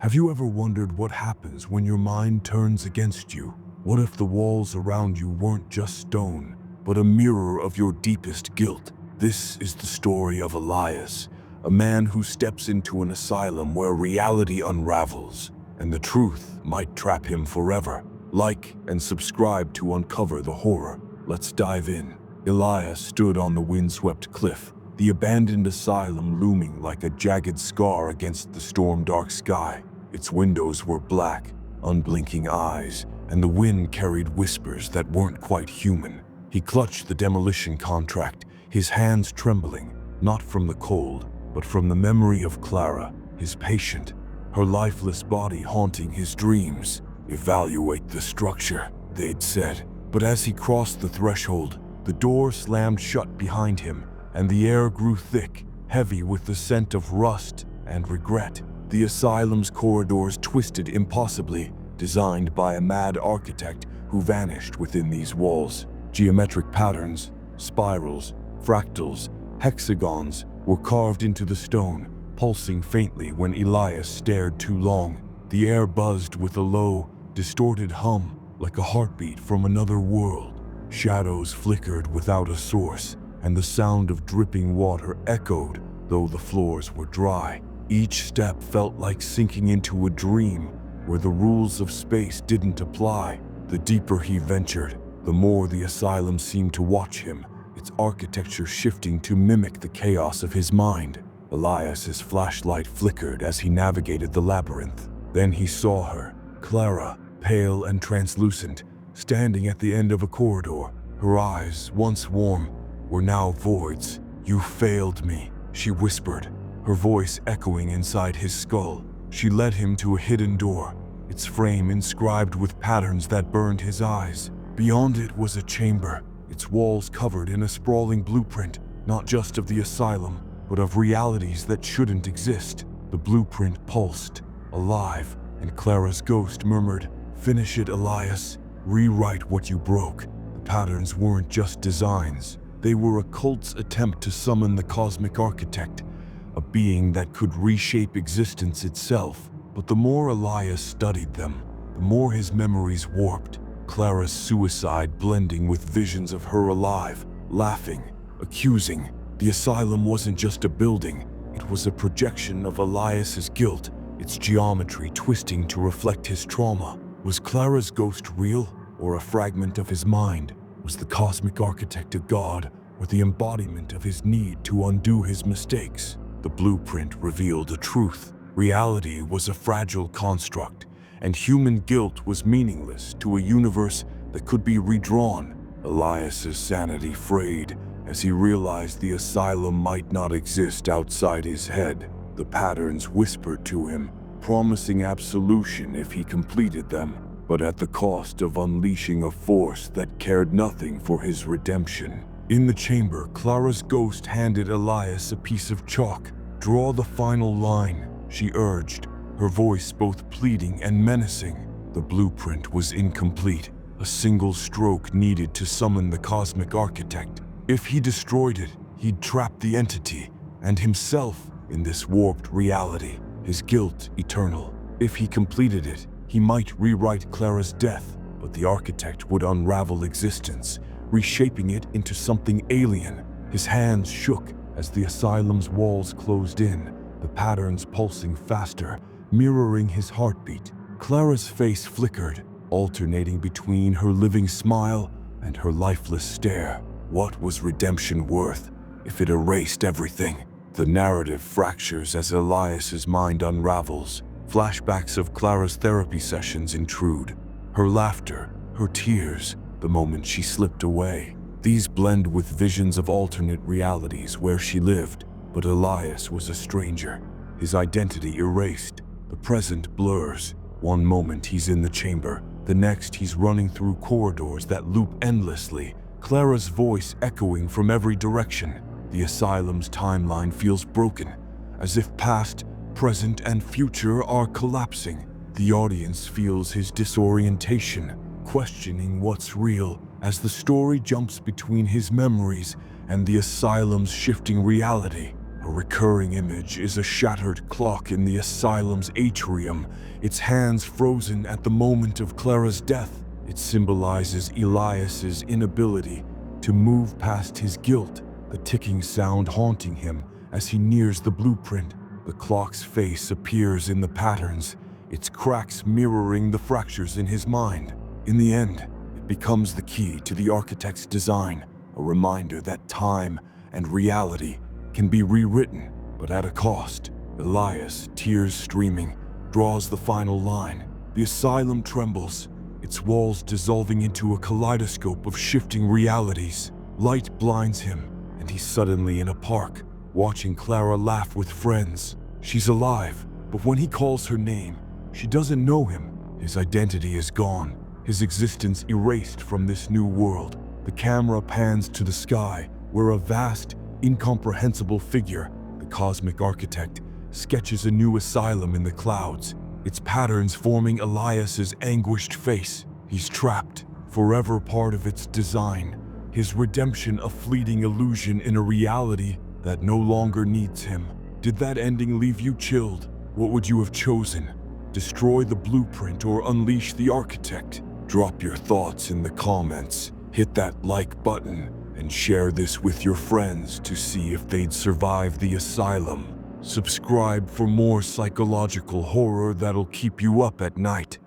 Have you ever wondered what happens when your mind turns against you? What if the walls around you weren't just stone, but a mirror of your deepest guilt? This is the story of Elias, a man who steps into an asylum where reality unravels, and the truth might trap him forever. Like and subscribe to uncover the horror. Let's dive in. Elias stood on the windswept cliff, the abandoned asylum looming like a jagged scar against the storm-dark sky. Its windows were black, unblinking eyes, and the wind carried whispers that weren't quite human. He clutched the demolition contract, his hands trembling, not from the cold, but from the memory of Clara, his patient, her lifeless body haunting his dreams. "Evaluate the structure," they'd said. But as he crossed the threshold, the door slammed shut behind him, and the air grew thick, heavy with the scent of rust and regret. The asylum's corridors twisted impossibly, designed by a mad architect who vanished within these walls. Geometric patterns, spirals, fractals, hexagons were carved into the stone, pulsing faintly when Elias stared too long. The air buzzed with a low, distorted hum, like a heartbeat from another world. Shadows flickered without a source, and the sound of dripping water echoed, though the floors were dry. Each step felt like sinking into a dream where the rules of space didn't apply. The deeper he ventured, the more the asylum seemed to watch him, its architecture shifting to mimic the chaos of his mind. Elias's flashlight flickered as he navigated the labyrinth. Then he saw her, Clara, pale and translucent, standing at the end of a corridor. Her eyes, once warm, were now voids. "You failed me," she whispered, her voice echoing inside his skull. She led him to a hidden door, its frame inscribed with patterns that burned his eyes. Beyond it was a chamber, its walls covered in a sprawling blueprint, not just of the asylum, but of realities that shouldn't exist. The blueprint pulsed, alive, and Clara's ghost murmured, "Finish it, Elias. Rewrite what you broke." The patterns weren't just designs. They were a cult's attempt to summon the cosmic architect, a being that could reshape existence itself. But the more Elias studied them, the more his memories warped. Clara's suicide blending with visions of her alive, laughing, accusing. The asylum wasn't just a building, it was a projection of Elias's guilt, its geometry twisting to reflect his trauma. Was Clara's ghost real, or a fragment of his mind? Was the cosmic architect a god, or the embodiment of his need to undo his mistakes? The blueprint revealed a truth. Reality was a fragile construct, and human guilt was meaningless to a universe that could be redrawn. Elias's sanity frayed as he realized the asylum might not exist outside his head. The patterns whispered to him, promising absolution if he completed them, but at the cost of unleashing a force that cared nothing for his redemption. In the chamber, Clara's ghost handed Elias a piece of chalk. "Draw the final line," she urged, her voice both pleading and menacing. The blueprint was incomplete, a single stroke needed to summon the cosmic architect. If he destroyed it, he'd trap the entity, and himself, in this warped reality, his guilt eternal. If he completed it, he might rewrite Clara's death, but the architect would unravel existence, reshaping it into something alien. His hands shook as the asylum's walls closed in, the patterns pulsing faster, mirroring his heartbeat. Clara's face flickered, alternating between her living smile and her lifeless stare. What was redemption worth if it erased everything? The narrative fractures as Elias's mind unravels. Flashbacks of Clara's therapy sessions intrude. Her laughter, her tears, the moment she slipped away. These blend with visions of alternate realities where she lived, but Elias was a stranger. His identity erased. The present blurs. One moment he's in the chamber, the next he's running through corridors that loop endlessly, Clara's voice echoing from every direction. The asylum's timeline feels broken, as if past, present, and future are collapsing. The audience feels his disorientation, questioning what's real as the story jumps between his memories and the asylum's shifting reality. A recurring image is a shattered clock in the asylum's atrium, its hands frozen at the moment of Clara's death. It symbolizes Elias's inability to move past his guilt, the ticking sound haunting him as he nears the blueprint. The clock's face appears in the patterns, its cracks mirroring the fractures in his mind. In the end, it becomes the key to the architect's design, a reminder that time and reality can be rewritten, but at a cost. Elias, tears streaming, draws the final line. The asylum trembles, its walls dissolving into a kaleidoscope of shifting realities. Light blinds him, and he's suddenly in a park, watching Clara laugh with friends. She's alive, but when he calls her name, she doesn't know him. His identity is gone, his existence erased from this new world. The camera pans to the sky, where a vast, incomprehensible figure, the cosmic architect, sketches a new asylum in the clouds, its patterns forming Elias's anguished face. He's trapped, forever part of its design, his redemption a fleeting illusion in a reality that no longer needs him. Did that ending leave you chilled? What would you have chosen? Destroy the blueprint or unleash the architect? Drop your thoughts in the comments, hit that like button, and share this with your friends to see if they'd survive the asylum. Subscribe for more psychological horror that'll keep you up at night.